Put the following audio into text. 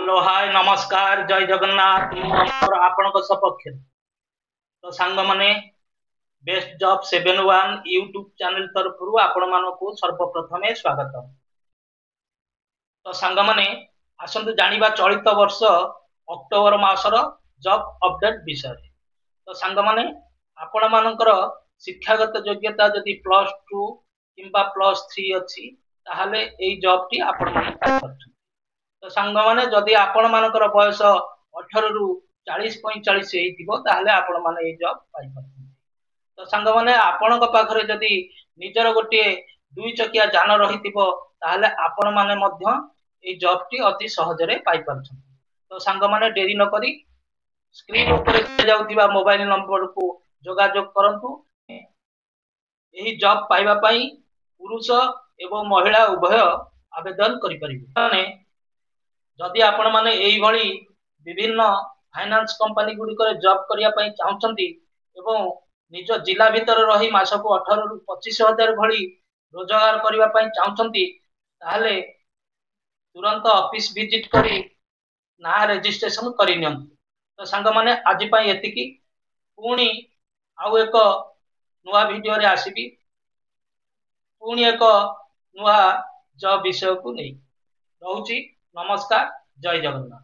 Hello hi नमस्कार जय जगन्नाथ और आपणक सपक्ष तो सांग माने बेस्ट जॉब 71 यूट्यूब चैनल तरफ आपण मानकु सर्वप्रथमे स्वागत। तो सांग माने आसंतु जानिबा चलित वर्ष अक्टोबर मासर जॉब अपडेट विषय। तो सांग माने आपण मानकर शिक्षागत योग्यता जदि +2 किंबा +3 अछि ताहाले एई जॉब टी आपण माने पाइ परछु। तो सांग माने जदि आपण मानकर बयस 18 रु 40 45 हेइतिबो ताहाले आपण माने एई जॉब पाइ परछु। तो सांग माने आपण पाखरे जदि निजर गोटे दुई चकिया जान रहितिबो ताहाले आपण माने मध्य एई जॉब टी अति सहजरे पाइ परछु। तो सांग माने डेरी न करी स्क्रीन ऊपर जाउतिबा मोबाइल नंबर को जोगाजोग करंतु। एही जॉब पाइबा पई पुरुष एवं महिला उभय आवेदन करि परिबे। माने जदि आपण माने एई भली विभिन्न फाइनेंस कंपनी गुडी करे जॉब करिया पई चाहउछंती एवं निज जिला भीतर रही मासको 18 रु 25 हजार भली रोजगार करिया पई चाहउछंती ताहाले तुरंत ऑफिस विजिट करी ना रजिस्ट्रेशन करि नियंतु। तो सांग माने आजि पई एतिकी पुणी आउ एक नुआ वीडियो रे आसीबी पुणी एक नुआ जॉब विषय को नहीं। रहुची नमस्कार जय जगन्नाथ।